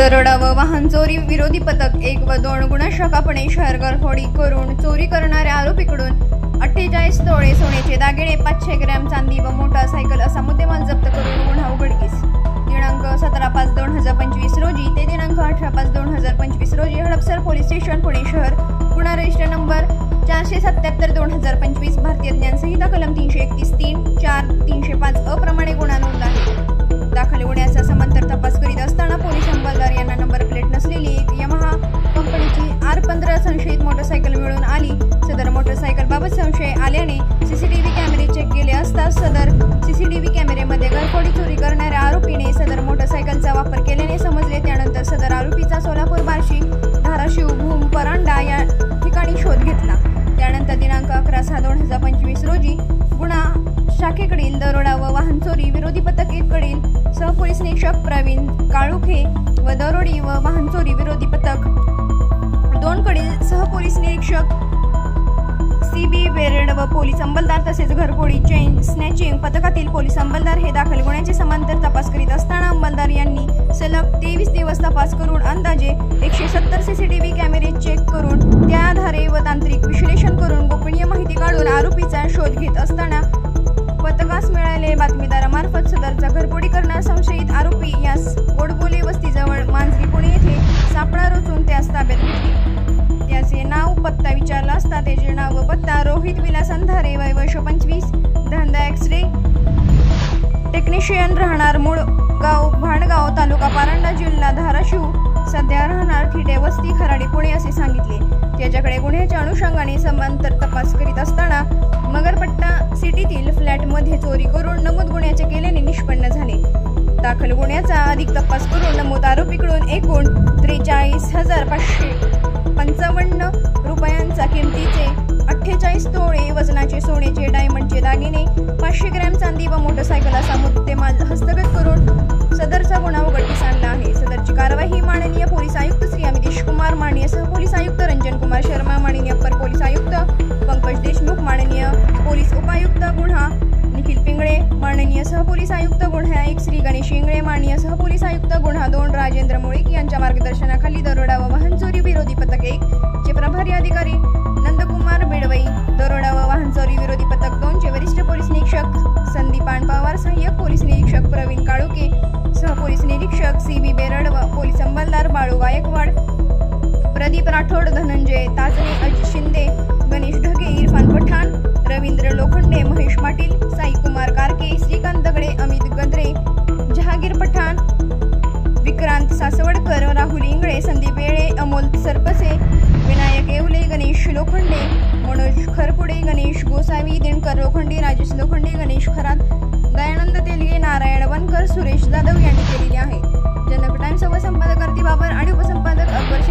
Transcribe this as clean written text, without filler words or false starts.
दरोडा व वाहन चोरी विरोधी पथक 1 व 2 गुन्हा शाखापणे शहर घरफोडी करून चोरी करणाऱ्या आरोपीकडून 48 तोळे सोन्याचे दागिने, 500 ग्रॅम चांदी व मोटारसायकल असा मुद्देमाल जप्त करून गुन्हा उघडकीस. दिनांक 17/5/2025 रोजी ते दिनांक 18/5/2025 रोजी हडपसर पोलीस स्टेशन पुणे शहर. गुन्हा रजिस्टर नंबर 477/2025 भारतीय ज्ञान संहिता कलम 331(3), 4, 305 अप्रमाणे गुन्हा नोंद आहे. दाखल गुन्ह्याचा समांतर तपास करीत असताना पोलीस अंमलदार यांना नंबर प्लेट नसलेली एक यमाहा कंपनीची R15 संशयित मोटरसायकल मिळून आली. सदर मोटरसायकल बाबत संशय आल्याने सीसीटीव्ही कॅमेरे चेक केले असता सदर सीसीटीव्ही कॅमेरेमध्ये घरफोडी चोरी करणाऱ्या आरोपीने सदर मोटरसायकलचा वापर केल्याने समजले. त्यानंतर सदर आरोपीचा सोलापूर, बार्शी, धाराशिव, भूम, परांडा या ठिकाणी शोध घेतला. त्यानंतर दिनांक 11/6/2025 रोजी गुन्हा शाखेकडील दरोडा व वाहन चोरी विरोधी पथक 1 कडील सहपोलीस निरीक्षक प्रवीण काळुखे व दरोडी व वाहन चोरी विरोधी पथक 2 कडील सहपोलीस निरीक्षक CB बेरड व पोलीस अंमलदार तसेच घरफोडी चेन स्नॅचिंग पथकातील पोलीस अंमलदार हे दाखल गुन्ह्याचे समांतर तपास करीत असताना अंमलदार यांनी सलग 23 दिवस तपास करून अंदाजे 170 सीसीटीव्ही कॅमेरे चेक करून त्या आधारे व तांत्रिक विश्लेषण करून गोपनीय माहिती काढून आरोपीचा शोध घेत असताना पथकास मिळालेल्या बातमीदारामार्फत सदरचा घरफोडी करणारा संशयित आरोपी यास गोडबोले वस्तीजवळ मांजरी पुणे येथे सापळा रचून त्यास ताब्यात घेतले. त्याचे नाव पत्ता विचारला असता त्याचे नाव व पत्ता रोहित विलास अंधारे, वय वर्ष 25, धंदा एक्स-रे टेक्निशियन, राहणार मूळ गाव भाडगाव, तालुका परांडा, जिल्हा धाराशिव, सध्या राहणार थिटे वस्ती, खराडी, पुणे असे सांगितले. त्याच्याकडे गुन्ह्याच्या अनुषंगाने समांतर तपास करीत असताना मगरपट्टा सिटीतील फ्लॅटमध्ये चोरी करून नमूद गुन्ह्याचे केल्याने निष्पन्न झाले. दाखल गुन्ह्याचा अधिक तपास करून नमूद आरोपीकडून एकूण 43,555 रुपयांचा किमतीचे 48 तोळे वजनाचे सोन्याचे डायमंडचे दागिने, 500 ग्रॅम चांदी व मोटरसायकल असा मुद्देमाल हस्तगत करून सदरचा गुन्हा उघडकीस आणला आहे. सदरची कारवाई माननीय पोलीस आयुक्त श्री अमितेश कुमार, माननीय सहपोलीस आयुक्त रंजन कुमार शर्मा, माननीय अप्पर पोलीस आयुक्त पंकज देशमुख, माननीय पोलीस उपायुक्त गुन्हा निखिल पिंगळे, माननीय सहपोलीस आयुक्त गुन्हा 1 श्री गणेश इंगळे, माननीय सहपोलीस आयुक्त गुन्हा 2 राजेंद्र मुळीक यांच्या मार्गदर्शनाखाली दरोडा व वाहन चोरी विरोधी पथक 1 चे प्रभारी अधिकारी नंदकुमार बेडवई, दरोडा व वाहन चोरी विरोधी पथक 2 चे वरिष्ठ पोलीस निरीक्षक संदीपान पवार, सहाय्यक पोलीस निरीक्षक प्रवीण काळुके, सहपोलीस निरीक्षक CB बेरड व पोलीस अंमलदार बाळू गायकवाड, प्रदीप राठोड, धनंजय ताजने, अजित शिंदे, गणेश ढगे, इरफान पठाण, रवींद्र लोखंडे, महेश पाटील, साई कुमार कारके, श्रीकांत दगडे, अमित गद्रे, जहागीर पठाण, विक्रांत सासवडकर, राहुल इंगळे, संदीप येळे, अमोल सरपसे, विनायक येवले, गणेश लोखंडे, मनोज खरपुडे, गणेश गोसावी, दिनकर लोखंडे, राजेश लोखंडे, गणेश खरात, दयानंद तेलगे, नारायण वनकर, सुरेश जाधव यांनी केलेली आहे. जनक टाइम्स व संपादक आरती बाबर आणि उपसंपादक अकबर